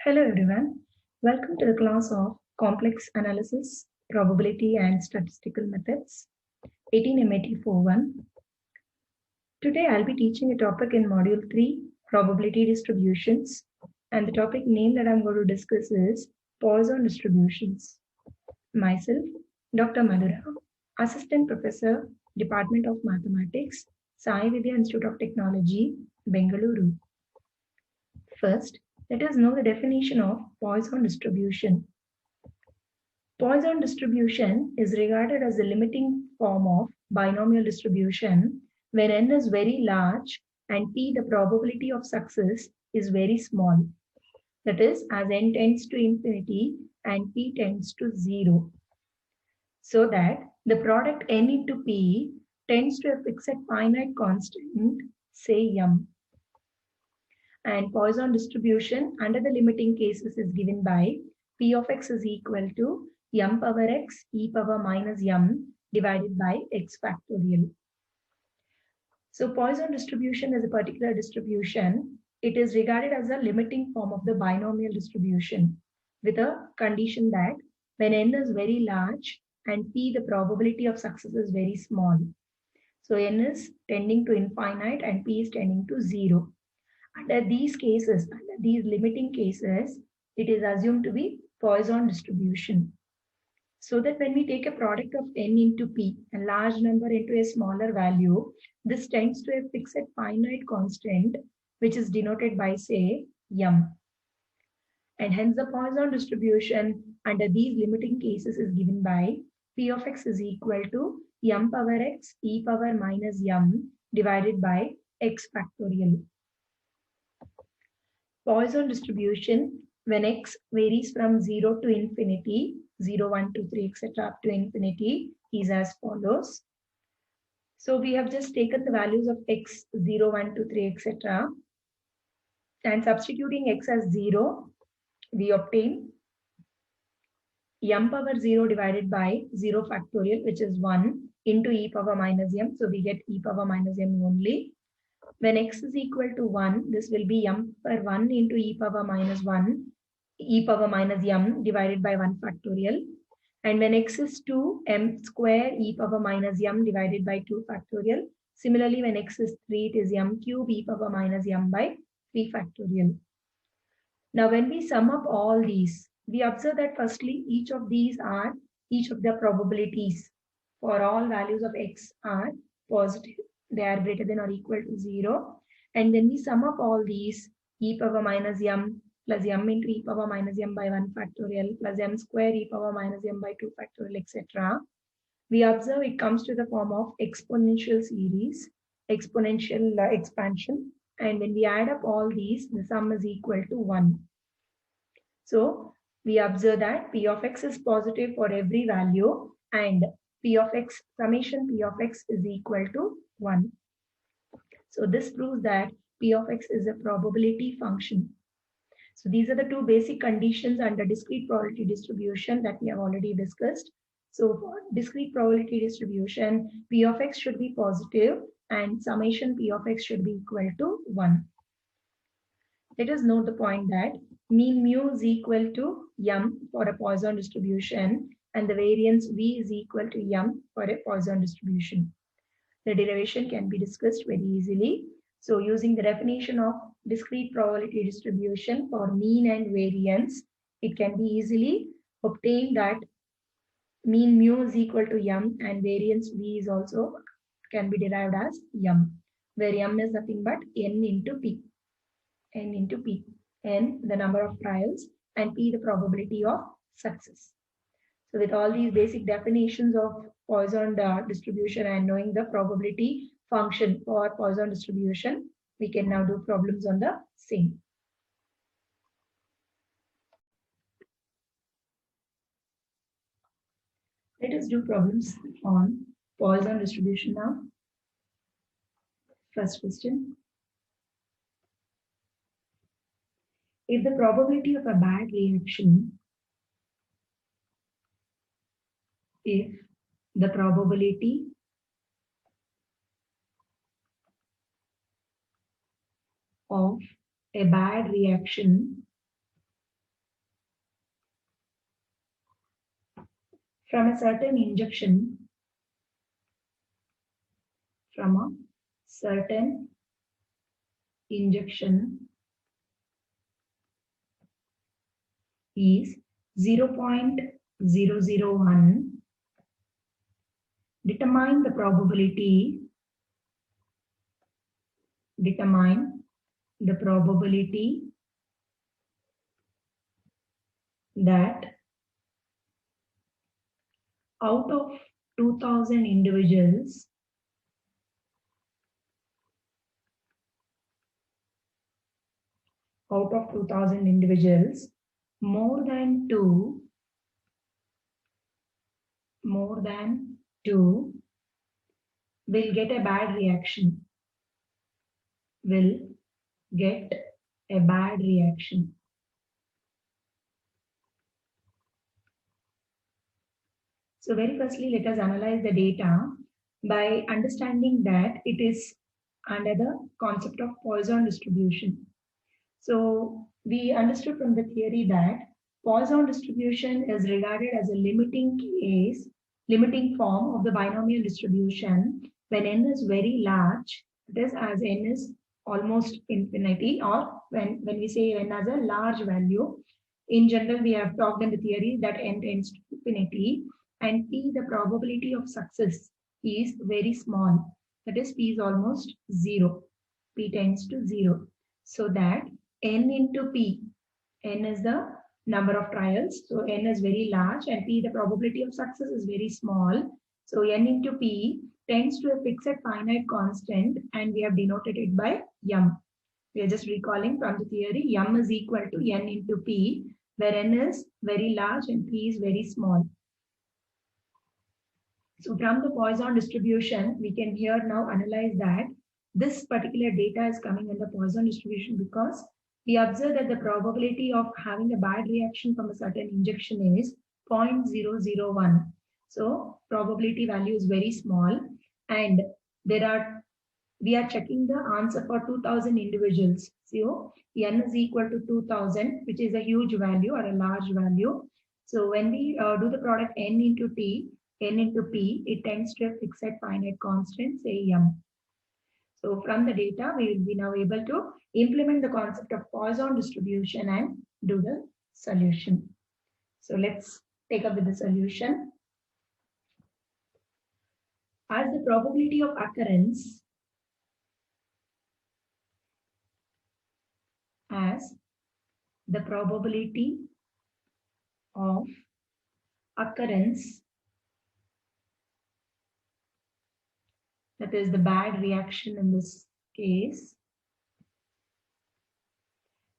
Hello everyone. Welcome to the class of Complex Analysis, Probability and Statistical Methods, 18 MAT 41. Today I'll be teaching a topic in Module 3, Probability Distributions, and the topic name that I'm going to discuss is Poisson Distributions. Myself, Dr. Madhura, Assistant Professor, Department of Mathematics, Sai Vidya Institute of Technology, Bengaluru. First, let us know the definition of Poisson distribution. Poisson distribution is regarded as the limiting form of binomial distribution when n is very large and p the probability of success is very small. That is, as n tends to infinity and p tends to 0. So that the product n into p tends to a fixed finite constant, say m. And Poisson distribution under the limiting cases is given by p of x is equal to m power x e power minus m divided by x factorial. So Poisson distribution is a particular distribution. It is regarded as a limiting form of the binomial distribution with a condition that when n is very large and p the probability of success is very small. So n is tending to infinite and p is tending to 0. Under these cases, under these limiting cases, it is assumed to be Poisson distribution. So that when we take a product of n into p, a large number into a smaller value, this tends to a fixed finite constant, which is denoted by, say, m. And hence the Poisson distribution under these limiting cases is given by p of x is equal to m power x e power minus m divided by x factorial. Poisson distribution when x varies from 0 to infinity, 0, 1, 2, 3, etc. up to infinity is as follows. So we have just taken the values of x, 0, 1, 2, 3, etc. And substituting x as 0, we obtain m power 0 divided by 0 factorial, which is 1 into e power minus m. So we get e power minus m only. When x is equal to 1, this will be m per 1 into e power minus 1, e power minus m divided by 1 factorial. And when x is 2, m square e power minus m divided by 2 factorial. Similarly, when x is 3, it is m cube e power minus m by 3 factorial. Now, when we sum up all these, we observe that firstly, each of the probabilities for all values of x are positive. They are greater than or equal to 0. And when we sum up all these, e power minus m plus m into e power minus m by 1 factorial plus m square e power minus m by 2 factorial, etc. We observe it comes to the form of exponential series, exponential expansion. And when we add up all these, the sum is equal to 1. So we observe that p of x is positive for every value and p of x, summation p of x is equal to 1. So this proves that p of x is a probability function. So these are the two basic conditions under discrete probability distribution that we have already discussed. So for discrete probability distribution, p of x should be positive and summation p of x should be equal to 1. Let us note the point that mean mu is equal to m for a Poisson distribution and the variance v is equal to m for a Poisson distribution. The derivation can be discussed very easily. So using the definition of discrete probability distribution for mean and variance, it can be easily obtained that mean mu is equal to m and variance v is also can be derived as m, where m is nothing but n into p. N into p. N the number of trials and p the probability of success. So with all these basic definitions of Poisson distribution and knowing the probability function for Poisson distribution, we can now do problems on the same. Let us do problems on Poisson distribution now. First question. If the probability of a bad reaction, if the probability of a bad reaction from a certain injection, is 0.001. Determine the probability that out of 2000 individuals, more than two will get a bad reaction. So very firstly, let us analyze the data by understanding that it is under the concept of Poisson distribution. So we understood from the theory that Poisson distribution is regarded as a limiting form of the binomial distribution when n is very large, that is as n is almost infinity, or when we say n as a large value. In general, we have talked in the theory that n tends to infinity, and p, the probability of success, is very small. That is, p is almost 0. P tends to 0. So that n into p, n is the number of trials, so n is very large, and p, the probability of success, is very small. So n into p tends to a fixed finite constant, and we have denoted it by m. We are just recalling from the theory, m is equal to n into p, where n is very large and p is very small. So from the Poisson distribution, we can here now analyze that this particular data is coming in the Poisson distribution because we observe that the probability of having a bad reaction from a certain injection is 0.001. So probability value is very small, and we are checking the answer for 2000 individuals. So n is equal to 2000, which is a huge value or a large value. So when we do the product n into p, it tends to a fixed finite constant, say m. So from the data, we will be now able to implement the concept of Poisson distribution and do the solution. So let's take up with the solution. As the probability of occurrence that is the bad reaction in this case,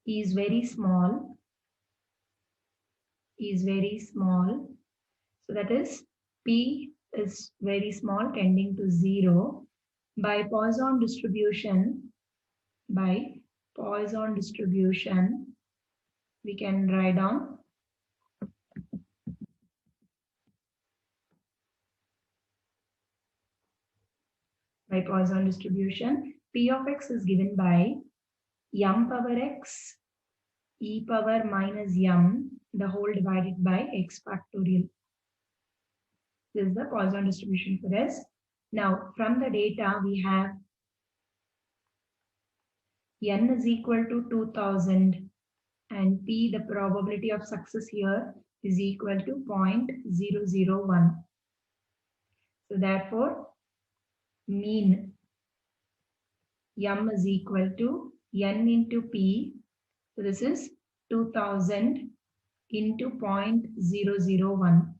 is very small. So that is p is very small, tending to 0. By Poisson distribution, we can write down by Poisson distribution, p of x is given by m power x e power minus m the whole divided by x factorial. This is the Poisson distribution for us. Now from the data we have n is equal to 2000 and p, the probability of success here, is equal to 0.001. So therefore mean m is equal to n into p. So this is 2000 into 0.001,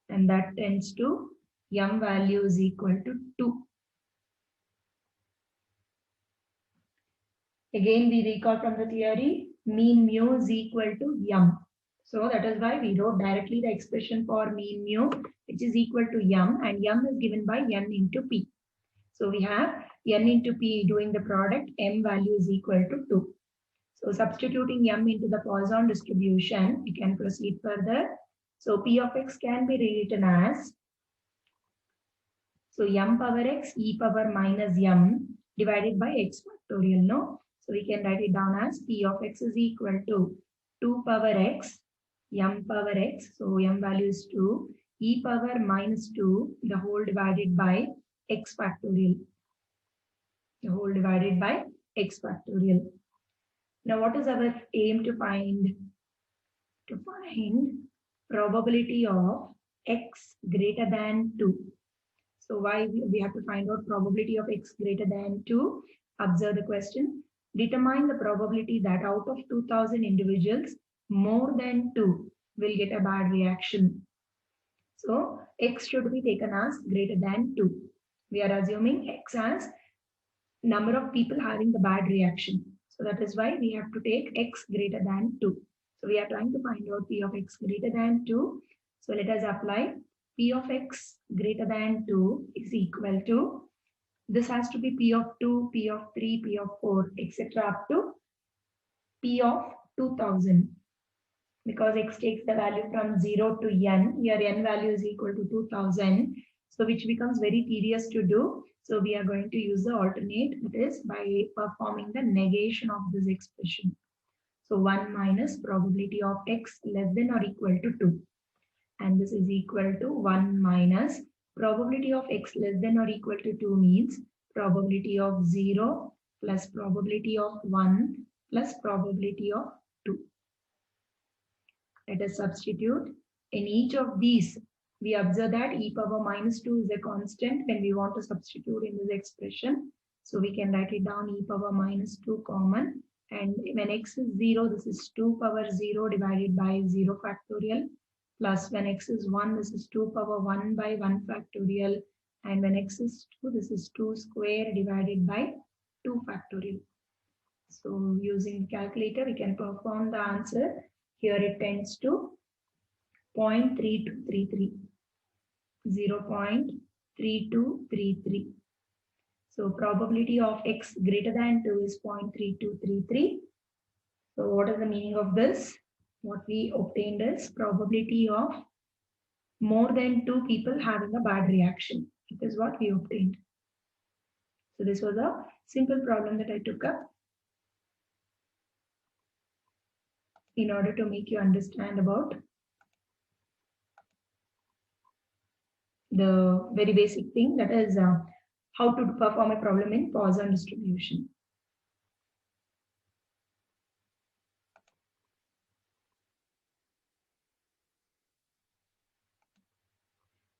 and that tends to m value is equal to 2. Again, we recall from the theory, mean mu is equal to m. So that is why we wrote directly the expression for mean mu, which is equal to m, and m is given by n into p. So we have n into p doing the product, m value is equal to 2. So substituting m into the Poisson distribution, we can proceed further. So p of x can be rewritten as, so m power x e power minus m divided by x factorial, no? So we can write it down as p of x is equal to 2 power x m power x, so m value is 2, e power minus 2, the whole divided by x factorial, the whole divided by x factorial. Now what is our aim to find? To find probability of x greater than 2. So why we have to find out probability of x greater than 2? Observe the question. Determine the probability that out of 2000 individuals, more than 2 will get a bad reaction. So x should be taken as greater than 2. We are assuming x as number of people having the bad reaction. So that is why we have to take x greater than 2. So we are trying to find out p of x greater than 2. So let us apply p of x greater than 2 is equal to, this has to be p of 2, p of 3, p of 4, etc. up to p of 2000. Because x takes the value from 0 to n, here n value is equal to 2000. So which becomes very tedious to do. So we are going to use the alternate, that is by performing the negation of this expression. So 1 minus probability of x less than or equal to 2. And this is equal to 1 minus probability of x less than or equal to 2 means probability of 0 plus probability of 1 plus probability of 2. Let us substitute. In each of these, we observe that e power minus 2 is a constant when we want to substitute in this expression. So we can write it down e power minus 2 common. And when x is 0, this is 2 power 0 divided by 0 factorial. Plus when x is 1, this is 2 power 1 by 1 factorial. And when x is 2, this is 2 square divided by 2 factorial. So using calculator, we can perform the answer. Here it tends to 0.3233, 0.3233. So probability of x greater than 2 is 0.3233. So what is the meaning of this? What we obtained is probability of more than 2 people having a bad reaction. It is what we obtained. So this was a simple problem that I took up in order to make you understand about the very basic thing, that is how to perform a problem in Poisson distribution.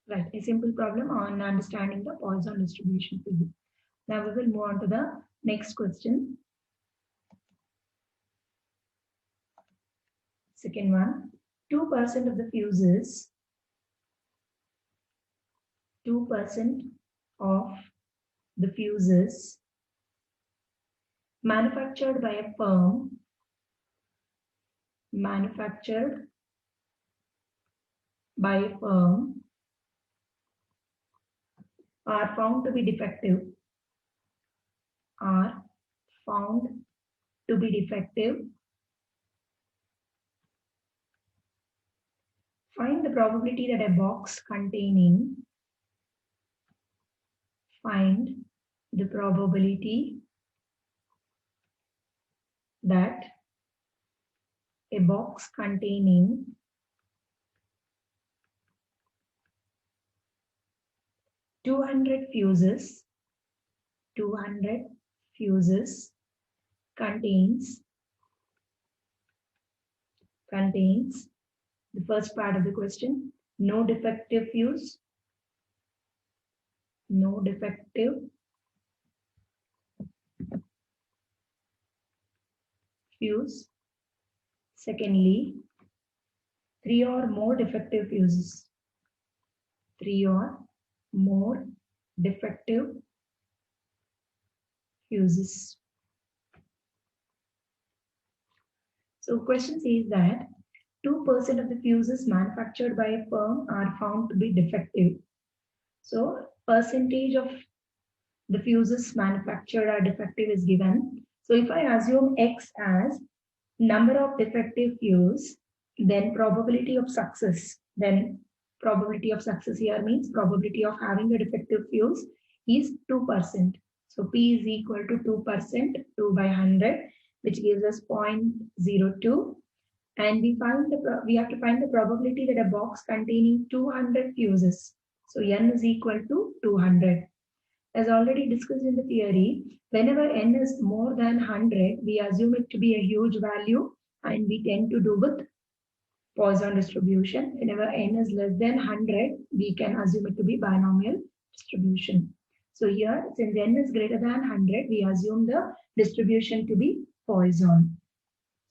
Right, a simple problem on understanding the Poisson distribution theory. Now we will move on to the next question. Second one, 2% of the fuses, 2% of the fuses manufactured by a firm, are found to be defective, Find the probability that a box containing, find the probability that a box containing 200 fuses contains the first part of the question, no defective fuse, secondly, 3 or more defective fuses, So question says that 2% of the fuses manufactured by a firm are found to be defective. So percentage of the fuses manufactured are defective is given. So if I assume X as number of defective fuses, then probability of success here means probability of having a defective fuse is 2%. So P is equal to 2%, 2 by 100, which gives us 0.02. And we have to find the probability that a box containing 200 fuses. So n is equal to 200. As already discussed in the theory, whenever n is more than 100, we assume it to be a huge value, and we tend to do with Poisson distribution. Whenever n is less than 100, we can assume it to be binomial distribution. So here, since n is greater than 100, we assume the distribution to be Poisson.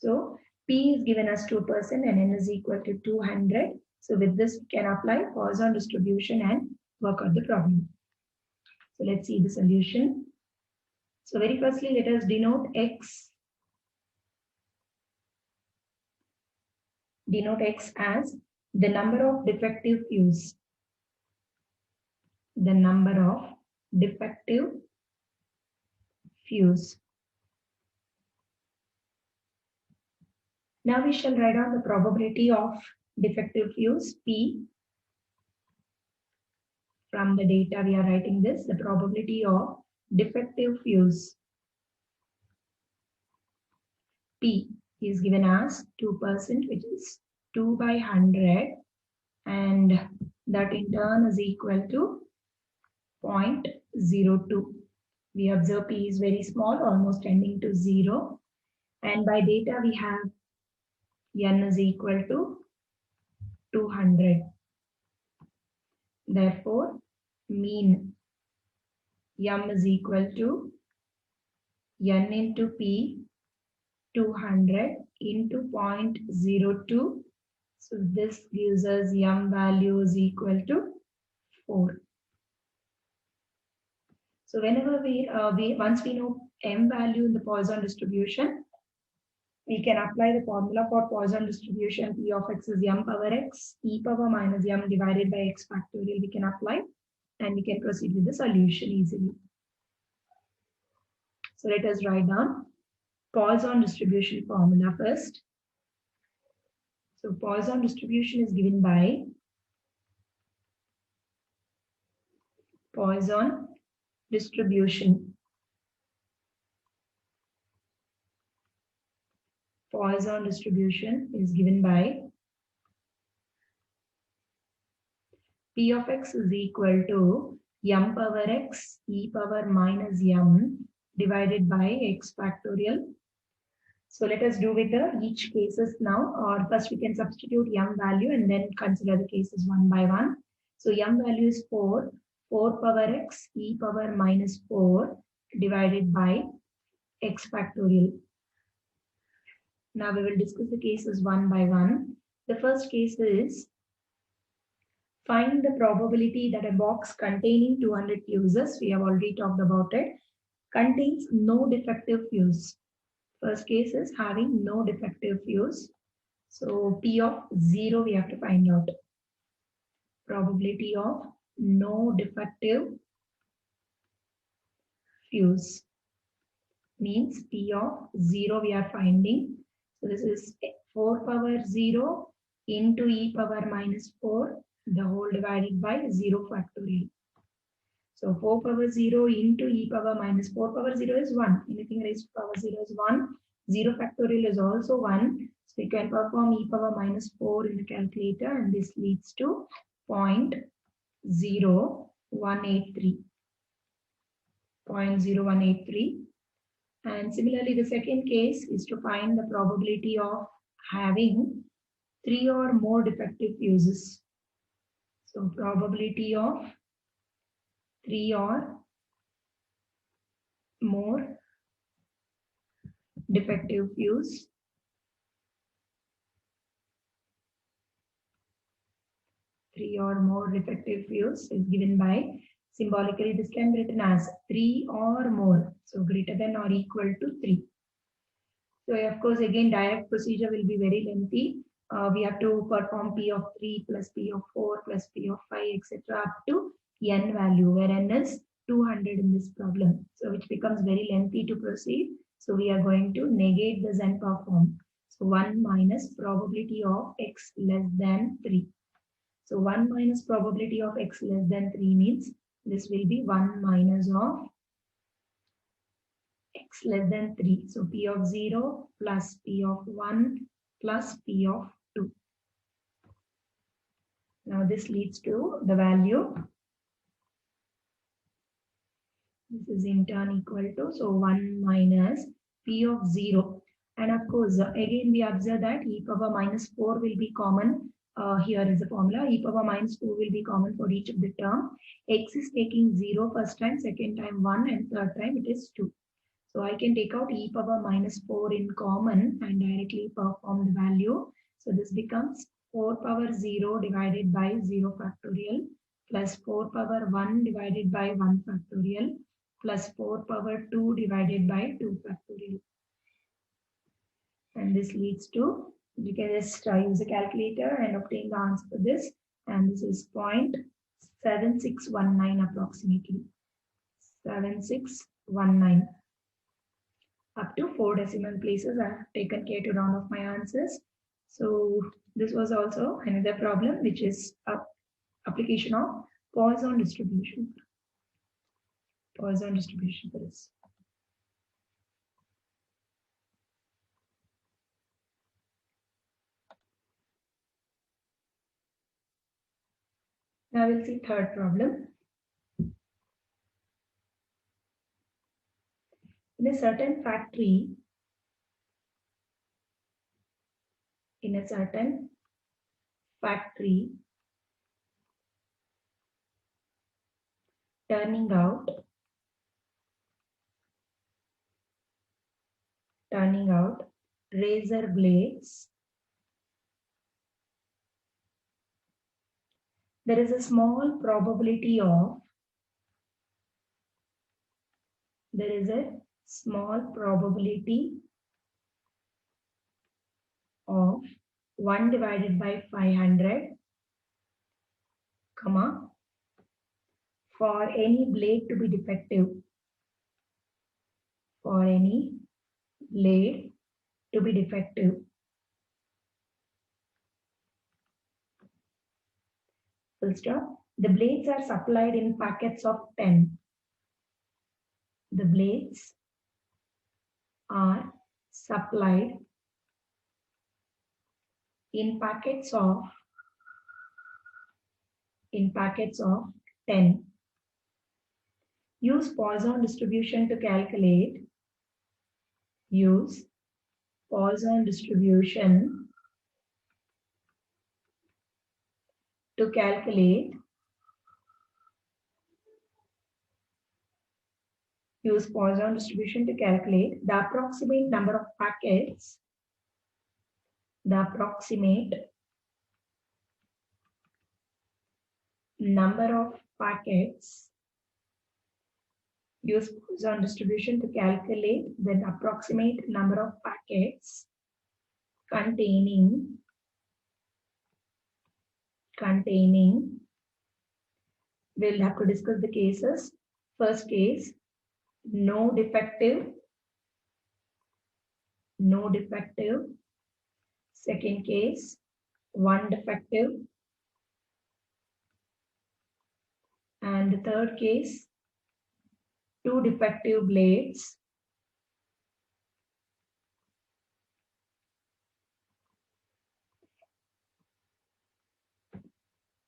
So P is given as 2% and n is equal to 200. So with this, we can apply Poisson distribution and work out the problem. So let's see the solution. So very firstly, let us denote X. Denote X as the number of defective fuse. The number of defective fuse. Now we shall write down the probability of defective fuse P. From the data we are writing this, the probability of defective fuse P is given as 2%, which is 2 by 100, and that in turn is equal to 0.02. We observe P is very small, almost tending to 0, and by data we have n is equal to 200. Therefore, mean m is equal to n into P 200 into 0.02. So this gives us m value is equal to 4. So whenever once we know m value in the Poisson distribution, we can apply the formula for Poisson distribution. P of x is m power x, e power minus m divided by x factorial. We can apply and we can proceed with the solution easily. So let us write down Poisson distribution formula first. So Poisson distribution is given by Poisson distribution. Poisson distribution is given by P of x is equal to m power x e power minus m divided by x factorial. So let us do with each cases now, or first we can substitute m value and then consider the cases one by one. So m value is 4 power x e power minus 4 divided by x factorial. Now we will discuss the cases one by one. The first case is find the probability that a box containing 200 fuses, we have already talked about it, contains no defective fuse. First case is having no defective fuse. So P of 0 we have to find out. Probability of no defective fuse means P of 0 we are finding. So this is 4 power 0 into e power minus 4, the whole divided by 0 factorial. So 4 power 0 into e power minus 4 power 0 is 1. Anything raised to power 0 is 1. 0 factorial is also 1. So we can perform e power minus 4 in the calculator, and this leads to 0.0183. 0.0183. And similarly, the second case is to find the probability of having 3 or more defective fuses. So probability of 3 or more defective fuse. 3 or more defective fuse is given by, symbolically this can be written as 3 or more. So greater than or equal to 3. So of course again direct procedure will be very lengthy. We have to perform P of 3 plus P of 4 plus P of 5 etc. up to n value, where n is 200 in this problem. So which becomes very lengthy to proceed. So we are going to negate this and perform. So 1 minus probability of x less than 3. So 1 minus probability of x less than 3 means this will be 1 minus of x less than 3. So P of 0 plus P of 1 plus P of 2. Now this leads to the value. This is in turn equal to, so 1 minus P of 0. And of course, again we observe that e power minus 4 will be common. Here is the formula. E power minus 4 will be common for each of the term. X is taking 0 first time, second time 1, and third time it is 2. So I can take out e power minus 4 in common and directly perform the value. So this becomes 4 power 0 divided by 0 factorial plus 4 power 1 divided by 1 factorial plus 4 power 2 divided by 2 factorial. And this leads to, you can just use a calculator and obtain the answer for this. And this is 0.7619 approximately. 7619. Up to 4 decimal places. I have taken care to round off my answers. So this was also another problem, which is application of Poisson distribution. Poisson distribution for this. Now we'll see third problem. In a certain factory, turning out razor blades, there is a small probability of 1 divided by 500, comma, for any blade to be defective. For any blade to be defective. Full stop. The blades are supplied in packets of 10. The blades are supplied in packets of 10. Use Poisson distribution to calculate. Use Poisson distribution to calculate. Use Poisson distribution to calculate the approximate number of packets. The approximate number of packets. Use Poisson distribution to calculate the approximate number of packets containing we'll have to discuss the cases. First case, no defective. Second case, 1 defective. And the third case, 2 defective blades.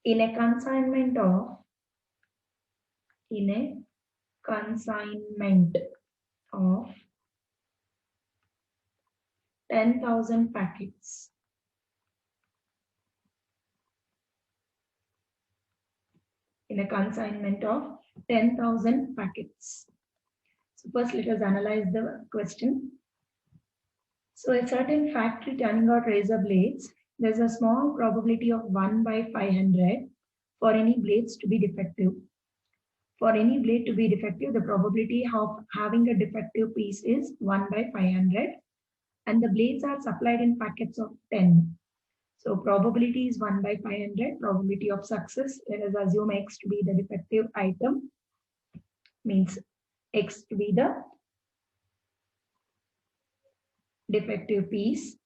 In a consignment of 10,000 packets. In a consignment of 10,000 packets. So first let us analyze the question. So a certain factory turning out razor blades, there's a small probability of 1 by 500 for any blades to be defective. For any blade to be defective, the probability of having a defective piece is 1 by 500. And the blades are supplied in packets of 10. So probability is 1 by 500. Probability of success, let us assume X to be the defective item, means X to be the defective piece.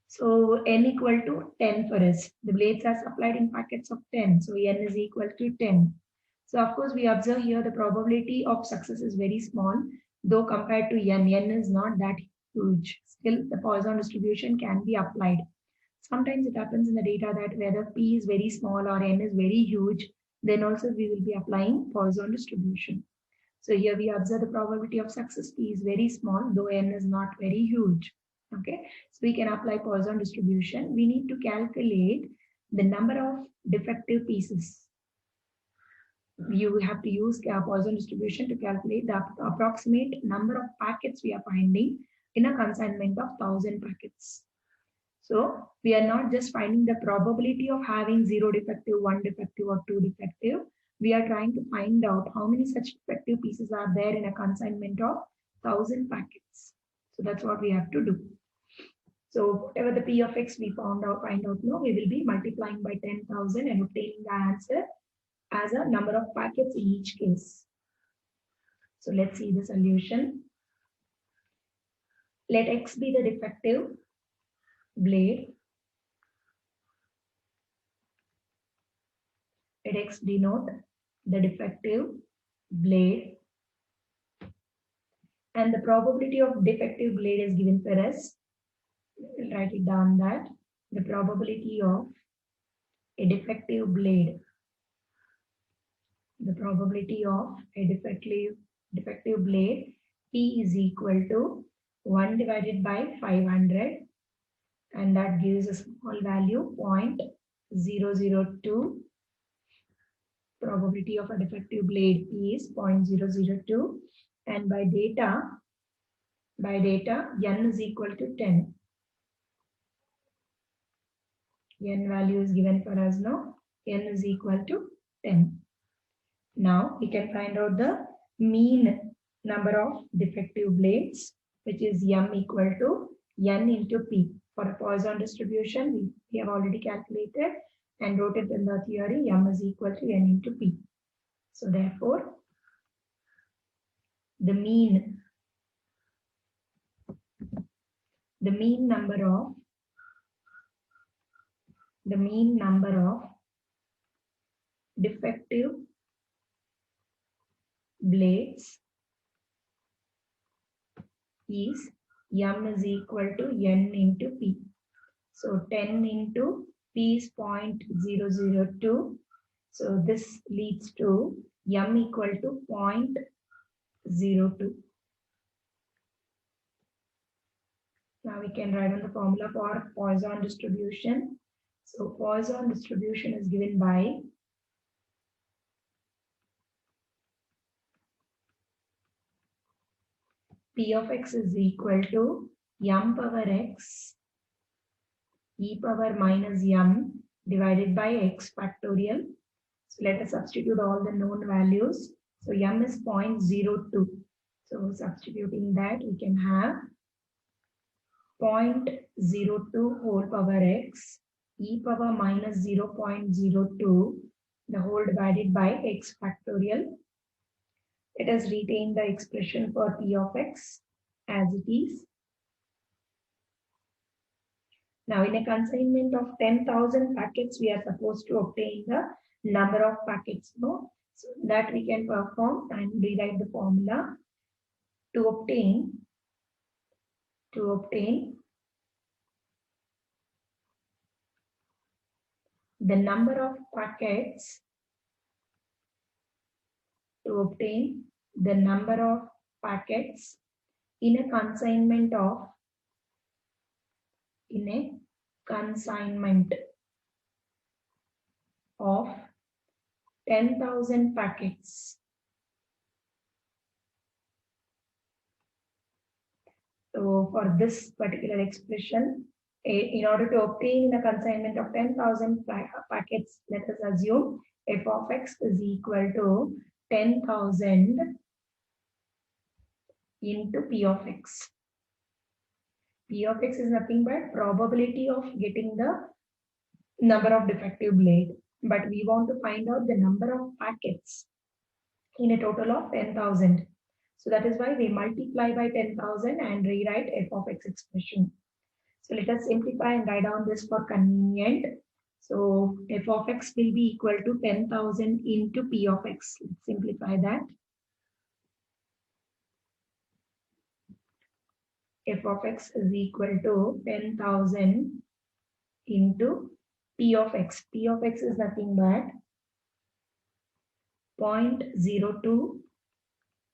So N equal to 10 for us. The blades are supplied in packets of 10. So N is equal to 10. So of course we observe here the probability of success is very small, though compared to N is not that huge. Still, the Poisson distribution can be applied. Sometimes it happens in the data that whether P is very small or N is very huge, then also we will be applying Poisson distribution. So here we observe the probability of success P is very small, though N is not very huge. Okay, so we can apply Poisson distribution. We need to calculate the number of defective pieces. You have to use Poisson distribution to calculate the approximate number of packets we are finding in a consignment of 1000 packets. So we are not just finding the probability of having 0 defective, 1 defective, or 2 defective. We are trying to find out how many such defective pieces are there in a consignment of 1000 packets. So that's what we have to do. So whatever the P of X we find out now, we will be multiplying by 10,000 and obtaining the answer as a number of packets in each case. So let's see the solution. Let X be the defective blade. Let X denote the defective blade. And the probability of defective blade is given for us. We'll write it down that the probability of a defective blade, the probability of a defective blade, P is equal to 1 divided by 500, and that gives a small value 0.002. Probability of a defective blade P is 0.002, and by data N is equal to 10. N value is given for us now. N is equal to 10. Now we can find out the mean number of defective blades, which is M equal to N into P. For a Poisson distribution, we have already calculated and wrote it in the theory. M is equal to N into P. So therefore, the mean number of defective blades is M is equal to N into P. So 10 into P is 0.002. So this leads to M equal to 0.02. Now we can write on the formula for Poisson distribution. So Poisson distribution is given by P of X is equal to M power X e power minus M divided by X factorial. So let us substitute all the known values. So M is 0.02. So substituting that, we can have 0.02 whole power X e power minus 0.02 the whole divided by X factorial. Let us retain the expression for P of X as it is. Now in a consignment of 10,000 packets, we are supposed to obtain the number of packets. No? So that we can perform and rewrite the formula to obtain the number of packets in a consignment of 10,000 packets. So for this particular expression, in order to obtain a consignment of 10,000 packets, let us assume f of x is equal to 10,000 into P of x. P of x is nothing but probability of getting the number of defective blade. But we want to find out the number of packets in a total of 10,000. So that is why we multiply by 10,000 and rewrite f of x expression. So let us simplify and write down this for convenient. So f of x will be equal to 10,000 into P of x. Let's simplify that. f of x is equal to 10,000 into p of x. P of x is nothing but 0.02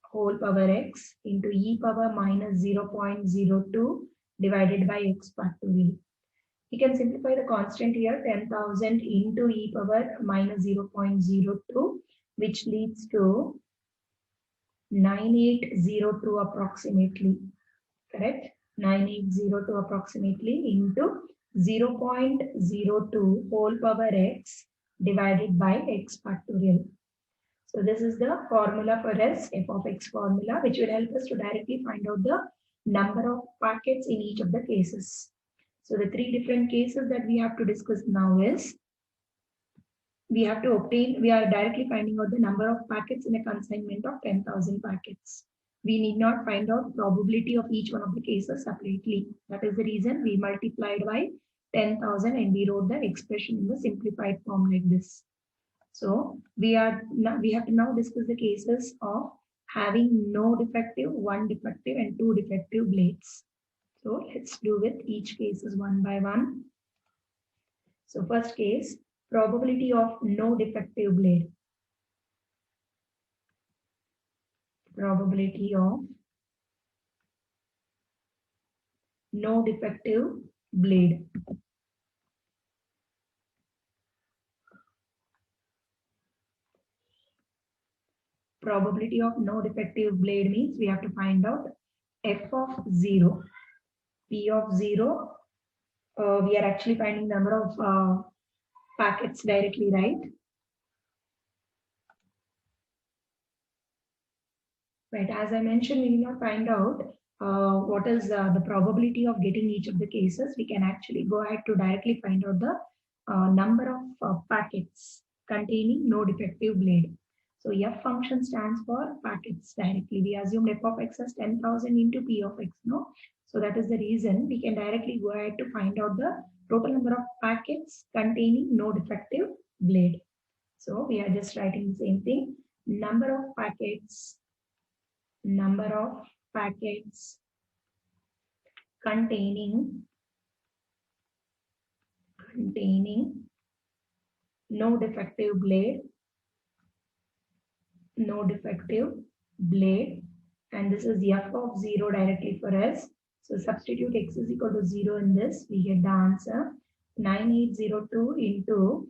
whole power x into e power minus 0.02 divided by x factorial. We can simplify the constant here, 10,000 into e power minus 0.02, which leads to 9802 approximately, correct? 9802 approximately into 0.02 whole power x divided by x factorial. So this is the formula for us, f of x formula, which will help us to directly find out the number of packets in each of the cases. So the three different cases that we have to discuss now is, we are directly finding out the number of packets in a consignment of 10,000 packets. We need not find out probability of each one of the cases separately. That is the reason we multiplied by 10,000 and we wrote the expression in the simplified form like this. So we have to now discuss the cases of having no defective, one defective and two defective blades. So let's do with each cases one by one. So first case, probability of no defective blade. Probability of no defective blade. Probability of no defective blade means we have to find out f of 0. P of 0, we are actually finding number of packets directly, right? Right, as I mentioned, we need not find out what is the probability of getting each of the cases. We can actually go ahead to directly find out the number of packets containing no defective blade. So f function stands for packets directly. We assumed f of x as 10,000 into p of x, no? So that is the reason we can directly go ahead to find out the total number of packets containing no defective blade. So we are just writing the same thing. Number of packets containing no defective blade, and this is f of 0 directly for us. So substitute x is equal to 0 in this, we get the answer 9802 into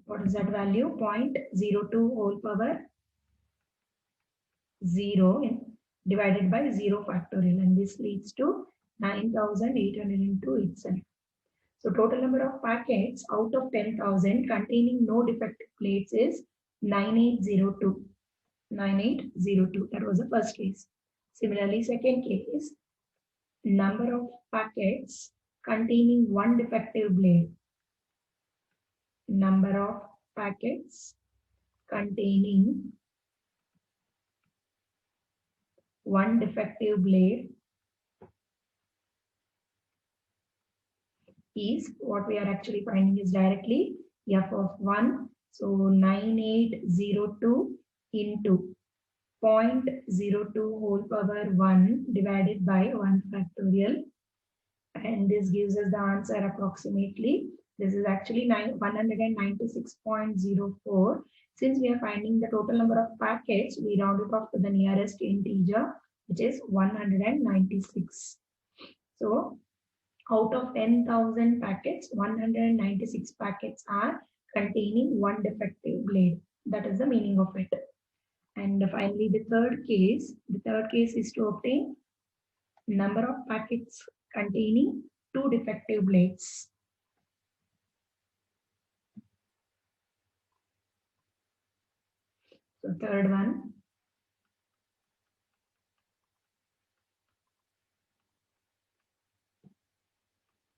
what is that value? 0.02 whole power 0 divided by 0 factorial, and this leads to 9,802 itself. So total number of packets out of 10,000 containing no defective plates is 9802. 9802. That was the first case. Similarly, second case, number of packets containing one defective blade. Number of packets containing one defective blade is what we are actually finding is directly f of 1. So 9802 into 0.02 whole power 1 divided by 1 factorial, and this gives us the answer approximately. This is actually 196.04. Since we are finding the total number of packets, we round it off to the nearest integer, which is 196. So out of 10,000 packets, 196 packets are containing one defective blade. That is the meaning of it. And finally, the third case is to obtain number of packets containing two defective blades. So third one,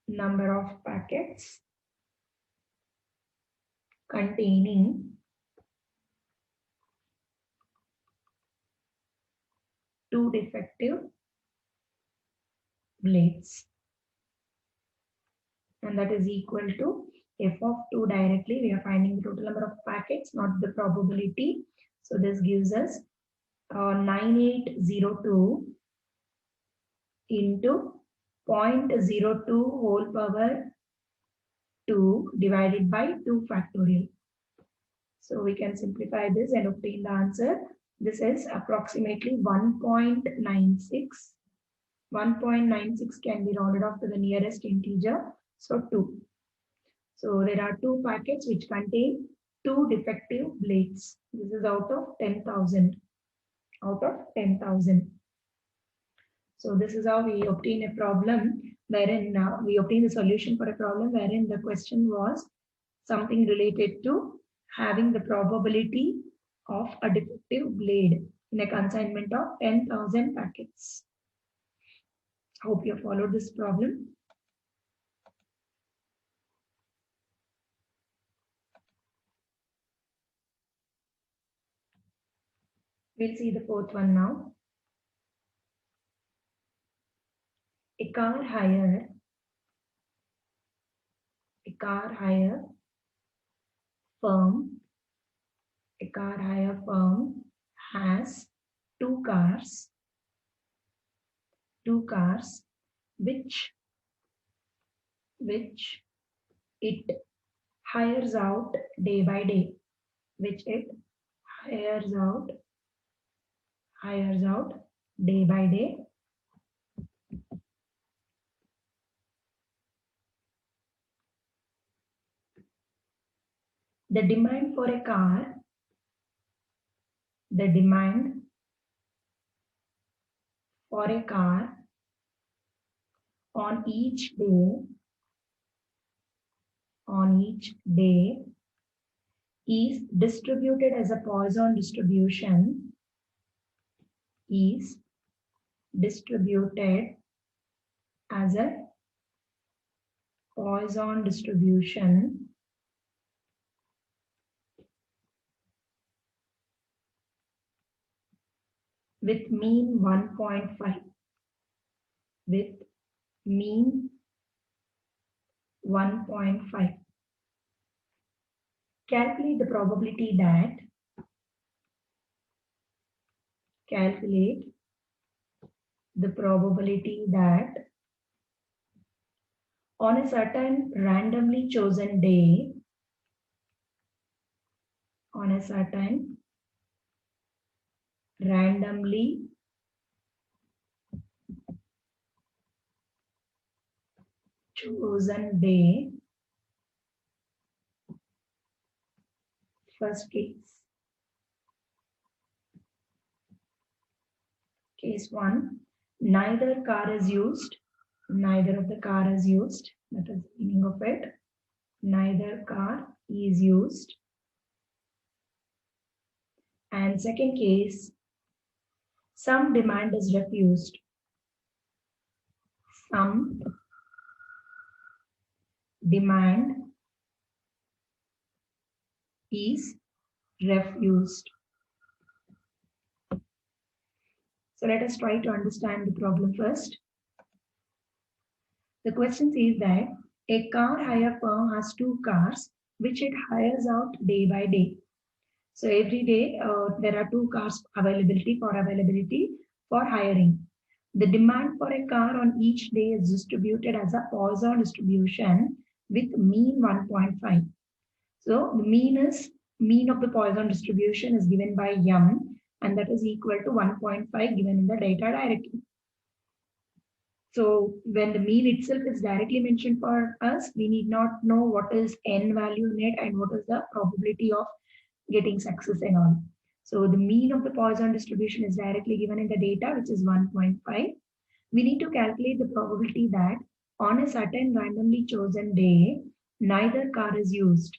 number of packets containing two defective blades, and that is equal to f of 2 directly. We are finding the total number of packets, not the probability. So this gives us 9802 into 0.02 whole power 2 divided by 2 factorial. So we can simplify this and obtain the answer. This is approximately 1.96. 1.96 can be rounded off to the nearest integer, so 2. So there are 2 packets which contain 2 defective blades. This is out of 10,000. Out of 10,000. So this is how we obtain a problem wherein we obtain the solution for a problem wherein the question was something related to having the probability of a defective blade in a consignment of 10,000 packets. Hope you followed this problem. We'll see the fourth one now. A car hire firm has two cars which it hires out day by day, day by day. The demand for a car on each day is distributed as a Poisson distribution with mean 1.5. Calculate the probability that on a certain randomly chosen day, first case 1, neither of the car is used, that is the meaning of it, neither car is used. And second case, some demand is refused, So let us try to understand the problem first. The question says that a car hire firm has two cars which it hires out day by day. So every day there are two cars availability for hiring. The demand for a car on each day is distributed as a Poisson distribution with mean 1.5. So the mean of the Poisson distribution is given by M, and that is equal to 1.5 given in the data directly. So when the mean itself is directly mentioned for us, we need not know what is N value in it and what is the probability of getting success and all. So the mean of the Poisson distribution is directly given in the data, which is 1.5. We need to calculate the probability that on a certain randomly chosen day, neither car is used.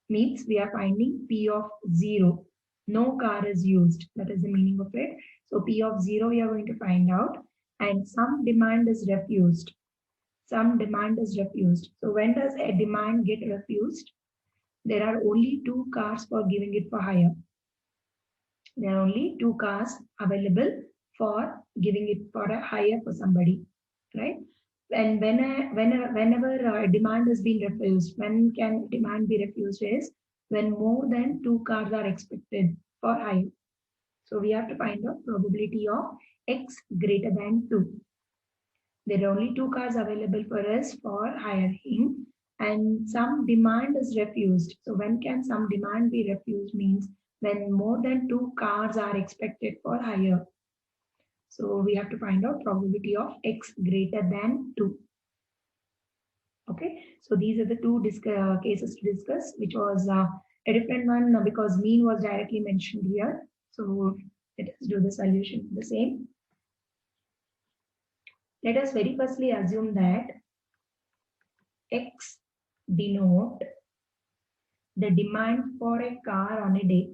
Means we are finding P of 0. No car is used. That is the meaning of it. So P of 0 we are going to find out. And some demand is refused. So when does a demand get refused? There are only two cars for giving it for hire. There are only two cars available for giving it for a hire for somebody, right? And whenever a demand has been refused, when can demand be refused is when more than two cars are expected for hire. So we have to find out probability of X greater than 2. There are only 2 cars available for us for hiring, and some demand is refused. So when can some demand be refused means when more than 2 cars are expected for hire. So we have to find out probability of X greater than 2. Okay, so these are the two cases to discuss, which was a different one because mean was directly mentioned here. So let us do the solution the same. Let us very firstly assume that X denote the demand for a car on a day.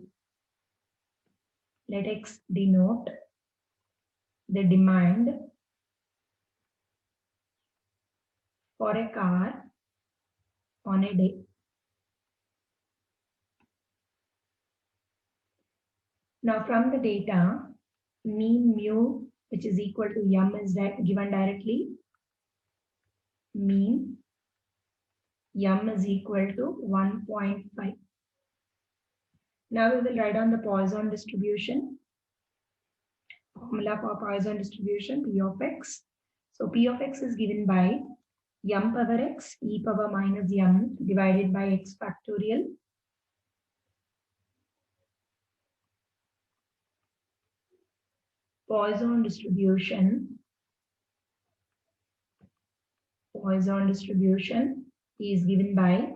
Let X denote the demand for a car on a day. Now from the data, mean mu, which is equal to m, is given directly. Mean m is equal to 1.5. Now we will write down the Poisson distribution. Formula for Poisson distribution, P of x. So P of x is given by m power x e power minus m divided by x factorial Poisson distribution is given by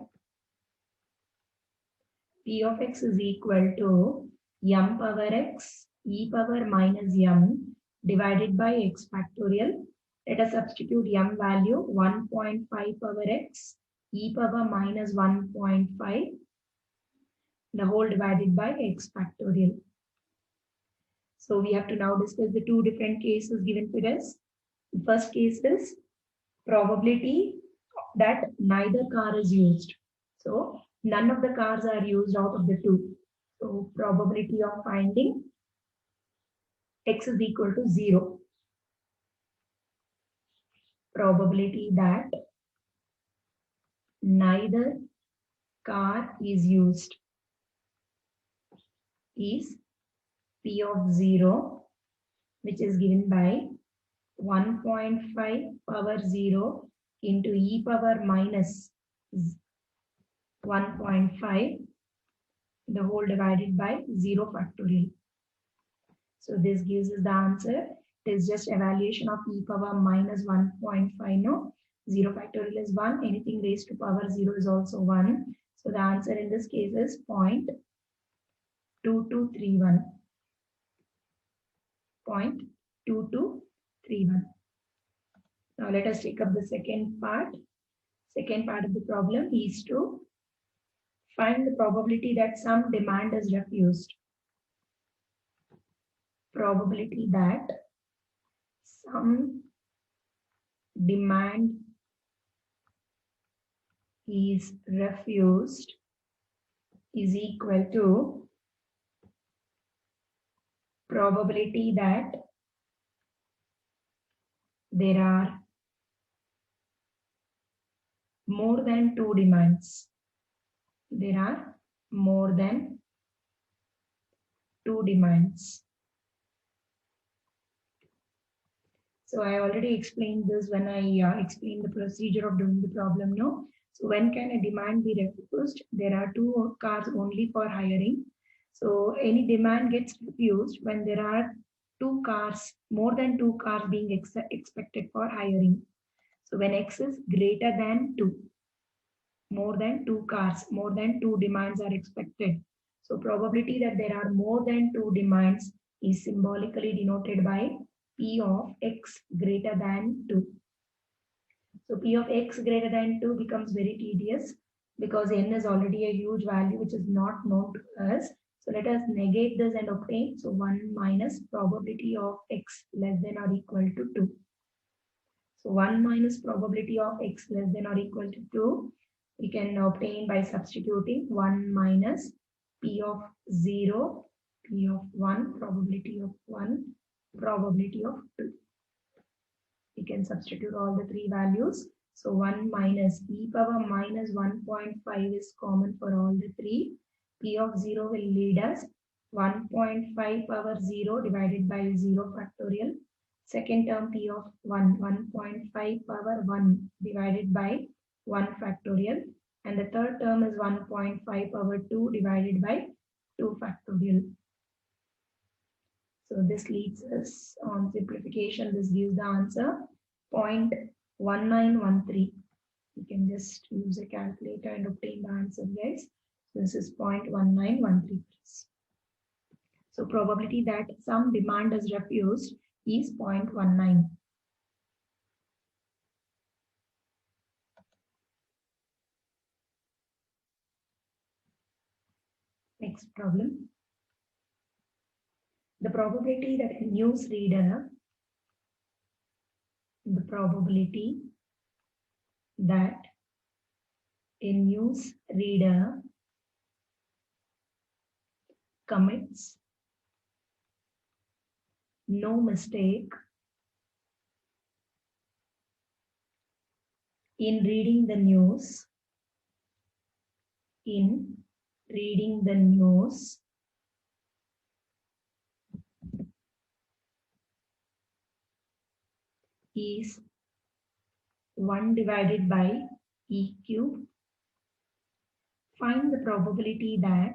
P of x is equal to m power x e power minus m divided by x factorial. Let us substitute m value 1.5 power x e power minus 1.5 the whole divided by x factorial. So we have to now discuss the two different cases given to us. The first case is probability that neither car is used. So none of the cars are used out of the two. So probability of finding X is equal to 0. Probability that neither car is used is P of 0, which is given by 1.5 power 0 into e power minus 1.5 the whole divided by 0 factorial. So this gives us the answer. It is just evaluation of e power minus 1.5. No, 0 factorial is 1. Anything raised to power 0 is also 1. So the answer in this case is 0.2231. 0.2231. Now let us take up the second part. Second part of the problem is to find the probability that some demand is refused. Probability that some demand is refused is equal to probability that there are more than 2 demands. There are more than 2 demands. So I already explained this when I explained the procedure of doing the problem. No. So when can a demand be refused? There are 2 cars only for hiring. So any demand gets refused when there are 2 cars, more than 2 cars being expected for hiring. So when X is greater than 2, more than 2 cars, more than 2 demands are expected. So probability that there are more than 2 demands is symbolically denoted by P of X greater than 2. So P of X greater than 2 becomes very tedious because N is already a huge value which is not known to us. So let us negate this and obtain. So 1 minus probability of X less than or equal to 2. So 1 minus probability of X less than or equal to 2. We can obtain by substituting 1 minus P of 0, P of 1, probability of 1, probability of 2. We can substitute all the 3 values. So 1 minus e power minus 1.5 is common for all the 3. P of 0 will lead us 1.5 power 0 divided by 0 factorial. Second term P of 1, 1.5 power 1 divided by 1 factorial. And the third term is 1.5 power 2 divided by 2 factorial. So this leads us on simplification. This gives the answer 0.1913. You can just use a calculator and obtain the answer, guys. So this is 0.1913. So probability that some demand is refused is 0.19. Next problem. The probability that a news reader commits no mistake in reading the news is 1 divided by E cube. Find the probability that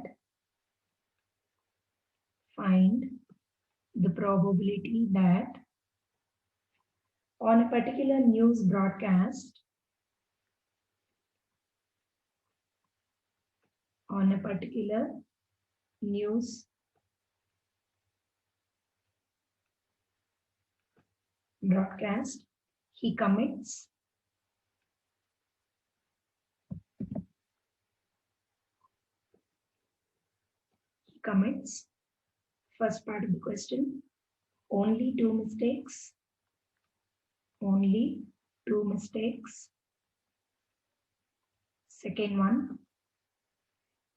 on a particular news broadcast, he commits first part of the question, only two mistakes. Second one,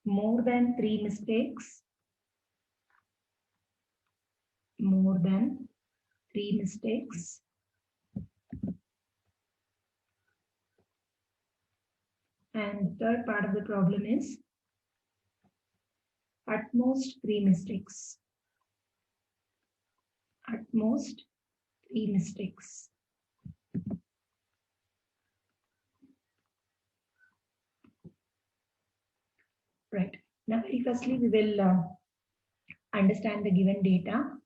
more than three mistakes. And the third part of the problem is at most three mistakes. Right. Now, very firstly, we will understand the given data.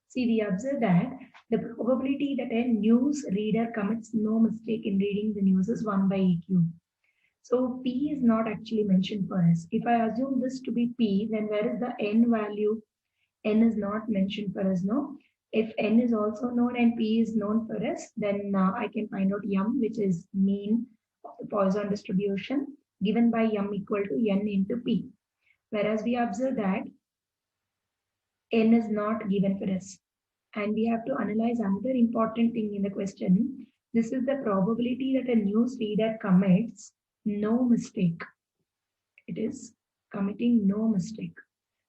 See, we observe that the probability that a news reader commits no mistake in reading the news is 1 by E cube. So P is not actually mentioned for us. If I assume this to be P, then where is the N value? N is not mentioned for us, no? If N is also known and P is known for us, then I can find out M, which is mean of the Poisson distribution, given by M equal to N into P. Whereas we observe that N is not given for us. And we have to analyze another important thing in the question. This is the probability that a news reader commits no mistake. It is committing no mistake.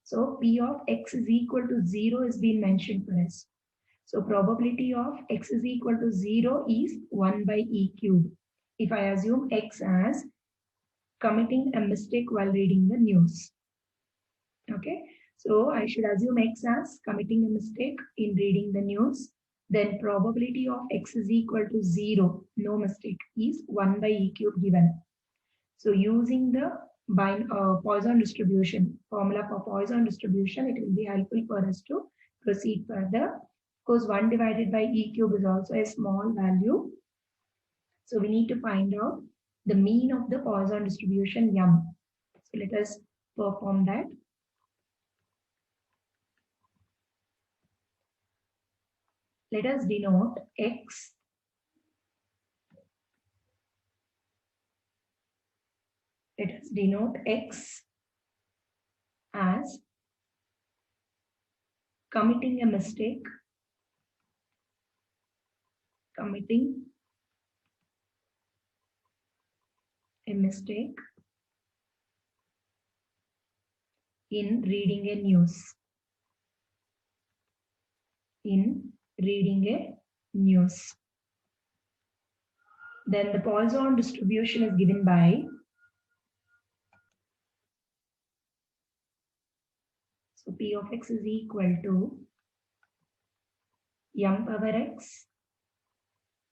So P of X is equal to 0 is being mentioned for us. So probability of X is equal to 0 is 1 by E cube. If I assume X as committing a mistake while reading the news. Okay. So I should assume X as committing a mistake in reading the news. Then probability of X is equal to 0, no mistake, is 1 by E cube given. So using the Poisson distribution, formula for Poisson distribution, it will be helpful for us to proceed further. Of course, 1 divided by E cube is also a small value. So we need to find out the mean of the Poisson distribution M. So let us perform that. Let us denote X as committing a mistake, in reading a news. Then the Poisson distribution is given by, so P of X is equal to m power x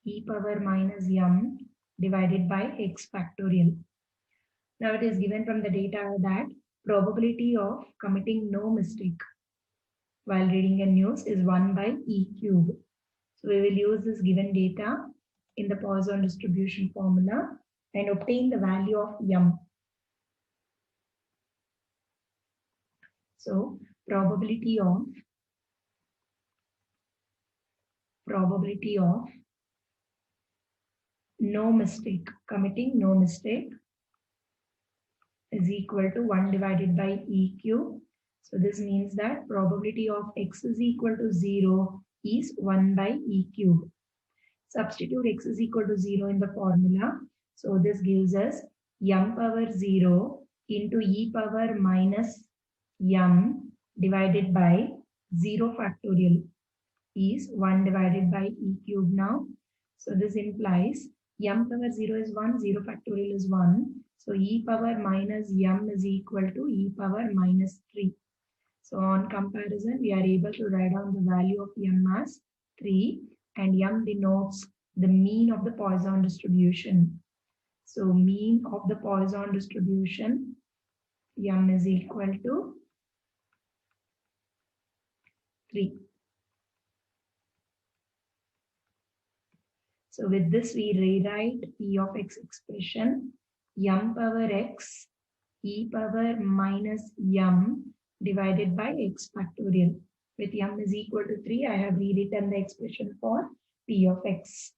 e power minus m divided by x factorial. Now it is given from the data that probability of committing no mistake while reading a news is 1 by e cube. So we will use this given data in the Poisson distribution formula and obtain the value of m. So probability of no mistake, committing no mistake, is equal to 1 divided by e cube. So this means that probability of x is equal to 0 is 1 by e cube. Substitute x is equal to 0 in the formula. So this gives us m power 0 into e power minus m divided by 0 factorial is 1 divided by e cube now. So this implies m power 0 is 1, 0 factorial is 1. So e power minus m is equal to e power minus 3. So on comparison, we are able to write down the value of m as 3, and m denotes the mean of the Poisson distribution. So mean of the Poisson distribution, m is equal to 3. So with this, we rewrite p of x expression m power x e power minus m divided by x factorial. With m is equal to 3, I have rewritten the expression for p of x.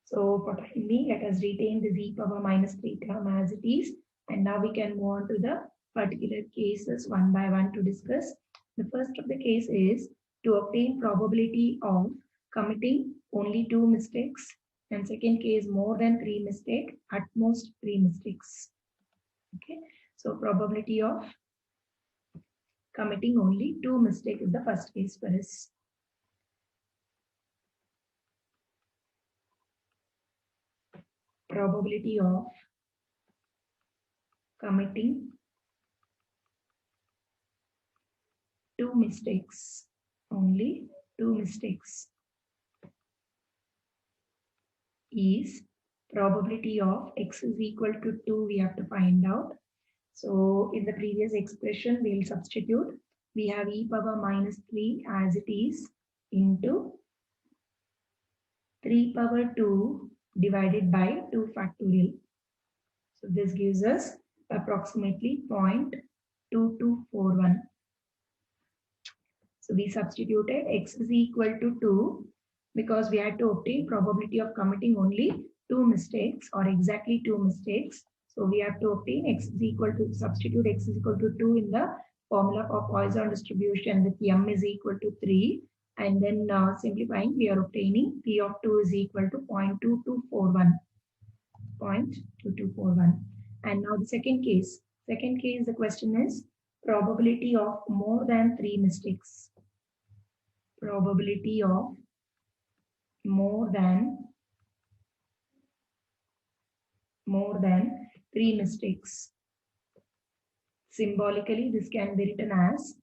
So for time being, let us retain this e power minus 3 term as it is. And now we can move on to the particular cases one by one to discuss. The first of the case is to obtain probability of committing only 2 mistakes, and second case more than 3 mistakes, at most 3 mistakes. Okay, so probability of committing only 2 mistakes is the first case for us. Probability of committing 2 mistakes, only 2 mistakes, is probability of x is equal to 2 we have to find out. So in the previous expression, we'll substitute. We have e power minus 3 as it is into 3 power 2 divided by 2 factorial. So this gives us approximately 0.2241. So we substituted x is equal to 2 because we had to obtain probability of committing only 2 mistakes or exactly 2 mistakes. So we have to obtain x is equal to, substitute x is equal to 2 in the formula of Poisson distribution with m is equal to 3. And then simplifying, we are obtaining p of 2 is equal to 0.2241. 0.2241. And now the second case. Second case, the question is probability of more than 3 mistakes. Probability of more than 3 mistakes. Symbolically, this can be written as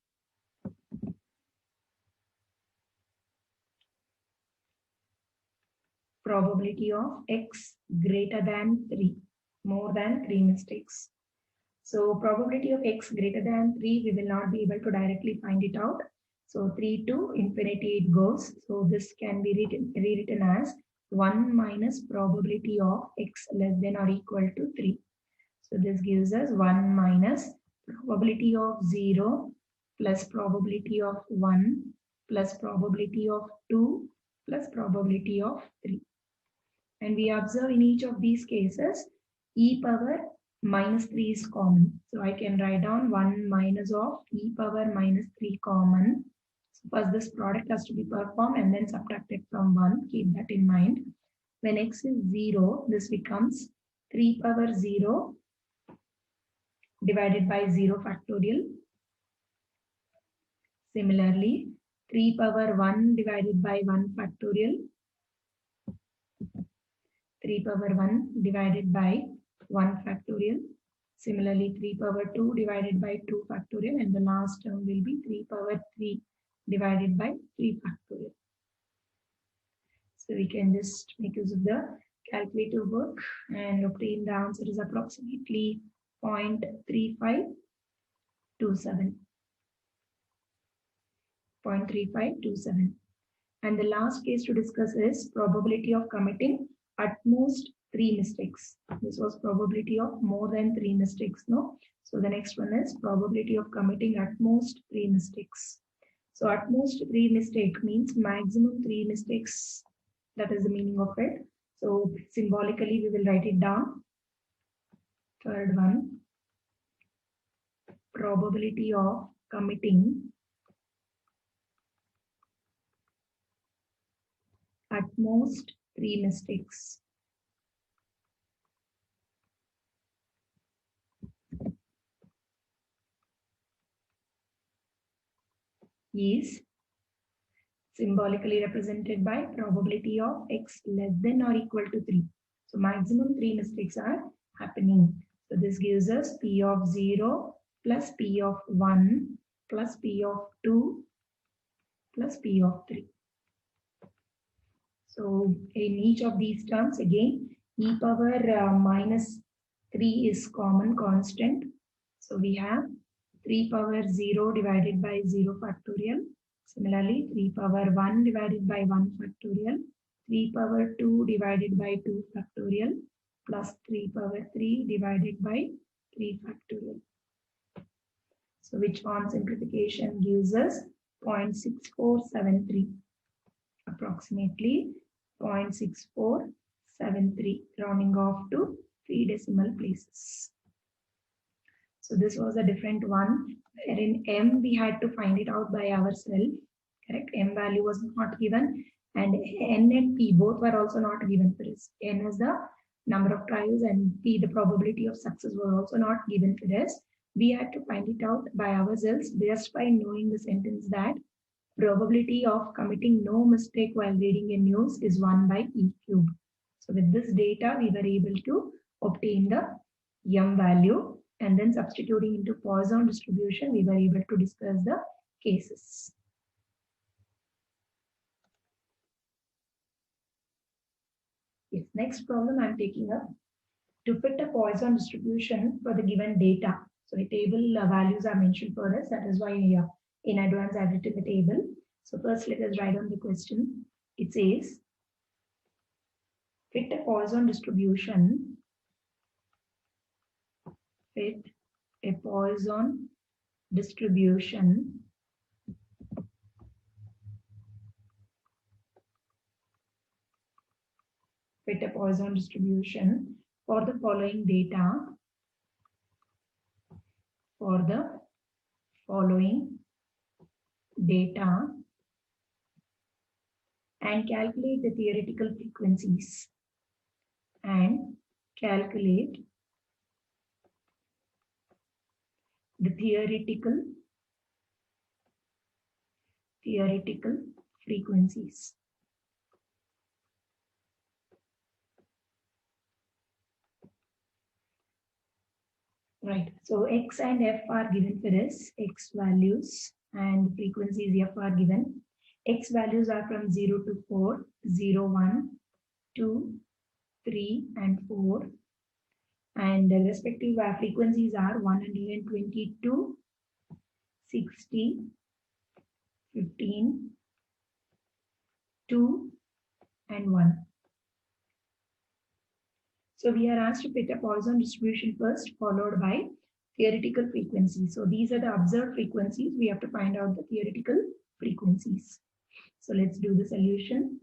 probability of x greater than 3, more than 3 mistakes. So probability of x greater than 3, we will not be able to directly find it out. So 3 to infinity it goes. So this can be rewritten as 1 minus probability of x less than or equal to 3. So this gives us 1 minus probability of 0 plus probability of 1 plus probability of 2 plus probability of 3. And we observe in each of these cases, e power minus 3 is common. So I can write down 1 minus of e power minus 3 common. So first this product has to be performed and then subtracted from 1. Keep that in mind. When x is 0, this becomes 3 power 0 divided by 0 factorial. Similarly, 3 power 1 divided by 1 factorial. 3 power 1 divided by 1 factorial. Similarly, 3 power 2 divided by 2 factorial, and the last term will be 3 power 3 divided by 3 factorial. So we can just make use of the calculator work and obtain the answer is approximately 0.3527. 0.3527. And the last case to discuss is probability of committing at most 3 mistakes. This was probability of more than 3 mistakes, no? So the next one is probability of committing at most 3 mistakes. So at most 3 mistakes means maximum 3 mistakes. That is the meaning of it. So symbolically we will write it down. Third one, probability of committing at most 3 mistakes. Is symbolically represented by probability of x less than or equal to 3. So maximum 3 mistakes are happening. So this gives us P of 0 plus P of 1 plus P of 2 plus P of 3. So in each of these terms, again, e power minus 3 is common constant. So we have 3 power 0 divided by 0 factorial. Similarly, 3 power 1 divided by 1 factorial, 3 power 2 divided by 2 factorial, plus 3 power 3 divided by 3 factorial. So which on simplification gives us 0.6473, approximately 0.6473, rounding off to 3 decimal places. So this was a different one, wherein M we had to find it out by ourselves. Correct? M value was not given, and N and P both were also not given for us. N is the number of trials and P the probability of success were also not given for us. We had to find it out by ourselves just by knowing the sentence that probability of committing no mistake while reading a news is 1 by E cube. So with this data, we were able to obtain the M value, and then substituting into Poisson distribution, we were able to discuss the cases. Yes, next problem I'm taking up. To fit a Poisson distribution for the given data. So a table values are mentioned for us. That is why in advance I've written the table. So first let us write on the question. It says, fit a Poisson distribution. Fit a Poisson distribution fit a Poisson distribution for the following data and calculate the theoretical frequencies theoretical frequencies. Right. So X and F are given for us, X values and frequencies F are given. X values are from 0 to 4, 0, 1, 2, 3 and 4. And the respective frequencies are 122, 60, 15, 2 and 1. So we are asked to fit a Poisson distribution first, followed by theoretical frequencies. So these are the observed frequencies. We have to find out the theoretical frequencies. So let's do the solution.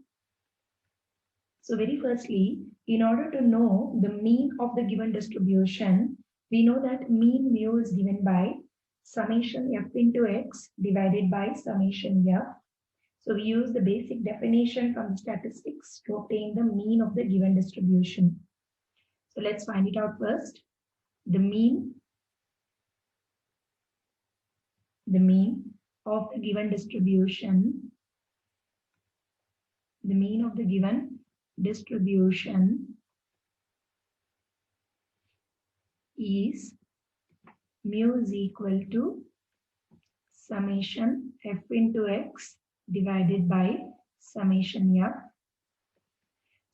So very firstly, in order to know the mean of the given distribution, we know that mean mu is given by summation f into x divided by summation f. So we use the basic definition from statistics to obtain the mean of the given distribution. So let's find it out first. The mean of the given distribution, is mu is equal to summation f into x divided by summation f.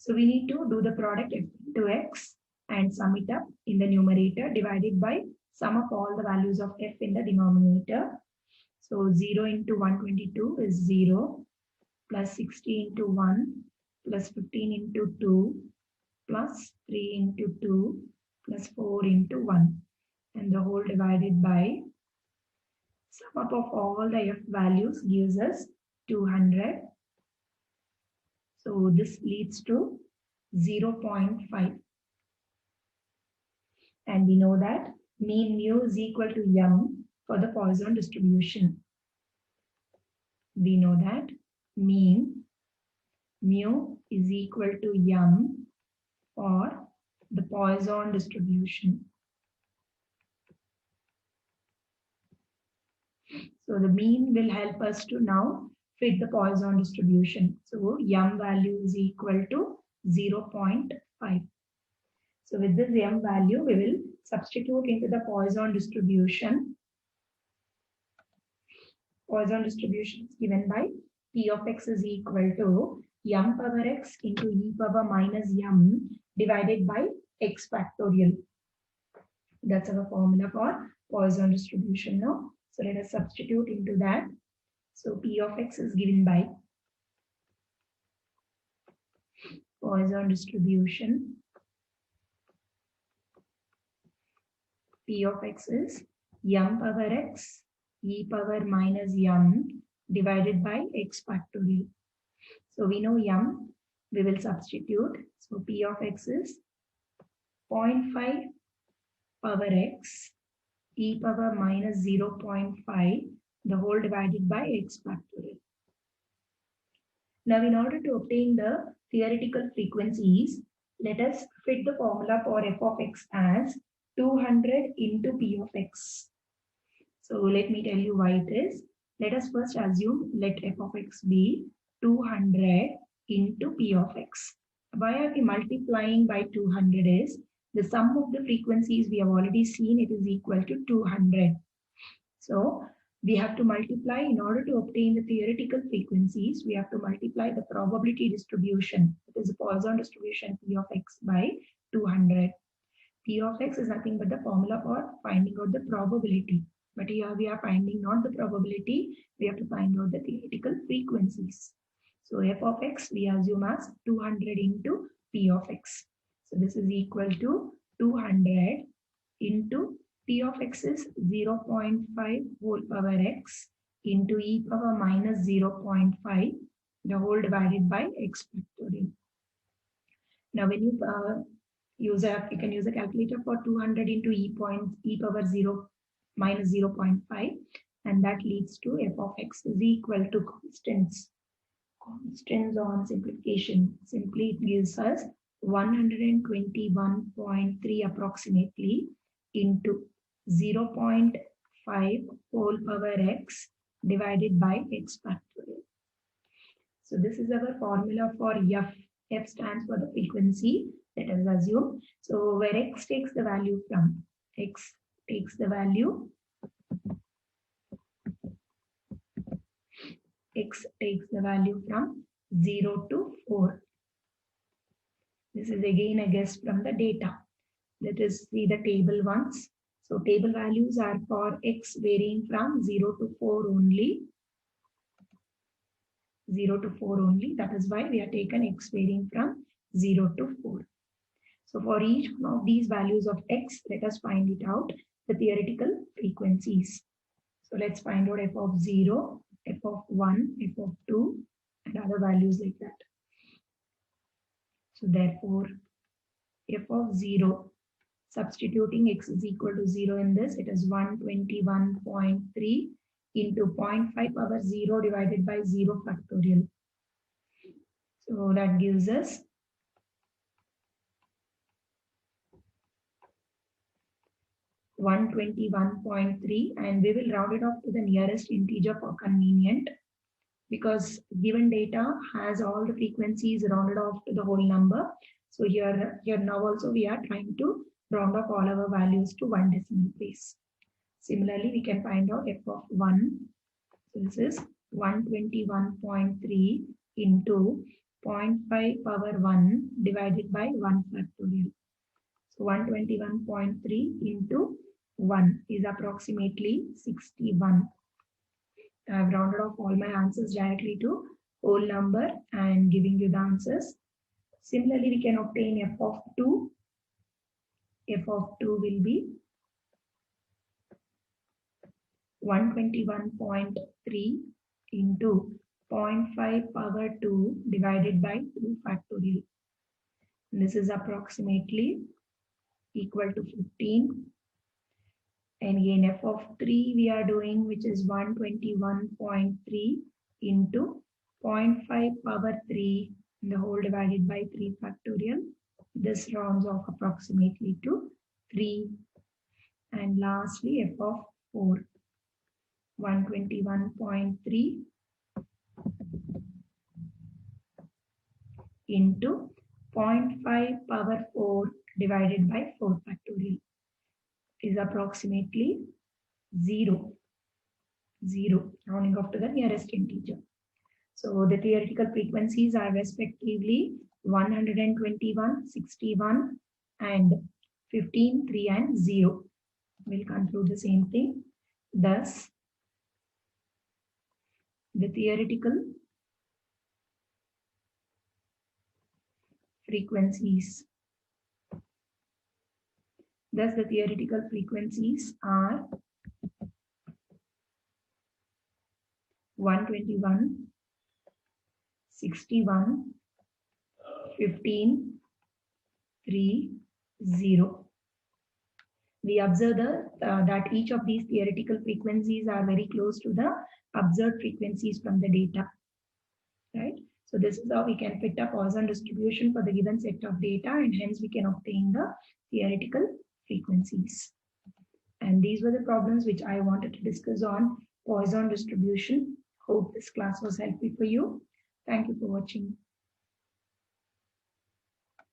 So we need to do the product f into x and sum it up in the numerator divided by sum of all the values of f in the denominator. So 0 into 122 is 0 plus 60 into 1 plus 15 into 2 plus 3 into 2 plus 4 into 1 and the whole divided by sum up of all the f values gives us 200. So this leads to 0.5. And we know that mean mu is equal to m for the Poisson distribution. We know that mean mu is equal to m for the Poisson distribution. So the mean will help us to now fit the Poisson distribution. So m value is equal to 0.5. So with this m value, we will substitute into the Poisson distribution. Poisson distribution is given by P of x is equal to m power x into e power minus m divided by x factorial. That's our formula for Poisson distribution now. So let us substitute into that. So P of x is given by Poisson distribution. P of x is m power x e power minus m divided by x factorial. So we know m, we will substitute. So P of x is 0.5 power x e power minus 0.5 the whole divided by x factorial. Now in order to obtain the theoretical frequencies, let us fit the formula for f of x as 200 into P of x. So let me tell you why it is. Let us first assume let f of x be 200 into P of x. Why are we multiplying by 200 is the sum of the frequencies we have already seen it is equal to 200. So we have to multiply in order to obtain the theoretical frequencies. We have to multiply the probability distribution. It is a Poisson distribution P of x by 200. P of x is nothing but the formula for finding out the probability. But here we are finding not the probability. We have to find out the theoretical frequencies. So f of x we assume as 200 into P of x. So this is equal to 200 into P of x is 0.5 whole power x into e power minus 0.5 the whole divided by x factorial. Now when you you can use a calculator for 200 into e power 0 minus 0.5 and that leads to f of x is equal to constants on simplification. Simply it gives us 121.3 approximately into 0.5 whole power x divided by x factorial. So this is our formula for f. F stands for the frequency. Let us assume. So where x takes the value from, x takes the value from 0 to 4. This is again a guess from the data. Let us see the table once. So table values are for x varying from 0 to 4 only. 0 to 4 only. That is why we have taken x varying from 0 to 4. So for each one of these values of x, let us find it out, the theoretical frequencies. So let's find out f of 0, f of 1, f of 2, and other values like that. So therefore, f of 0, substituting x is equal to 0 in this, it is 121.3 into 0.5 power 0 divided by 0 factorial. So that gives us 121.3 and we will round it off to the nearest integer for convenient because given data has all the frequencies rounded off to the whole number. So here now also we are trying to round off all our values to one decimal place. Similarly, we can find out f of 1. So this is 121.3 into 0.5 power 1 divided by 1 factorial. So 121.3 into 1 is approximately 61. I have rounded off all my answers directly to whole number and giving you the answers. Similarly, we can obtain f of 2. F of 2 will be 121.3 into 0.5 power 2 divided by 2 factorial. This is approximately equal to 15. And again, f of 3 we are doing, which is 121.3 into 0.5 power 3 the whole divided by 3 factorial. This rounds off approximately to 3. And lastly, f of 4, 121.3 into 0.5 power 4 divided by 4 factorial is approximately 0. Rounding off to the nearest integer. So the theoretical frequencies are respectively 121, 61 and 15, 3 and 0. We'll conclude the same thing. Thus, the theoretical frequencies are 121, 61, 15, 3, 0. We observe that each of these theoretical frequencies are very close to the observed frequencies from the data, right? So this is how we can fit a Poisson distribution for the given set of data, and hence we can obtain the theoretical frequencies. And these were the problems which I wanted to discuss on Poisson distribution. Hope this class was helpful for you. Thank you for watching.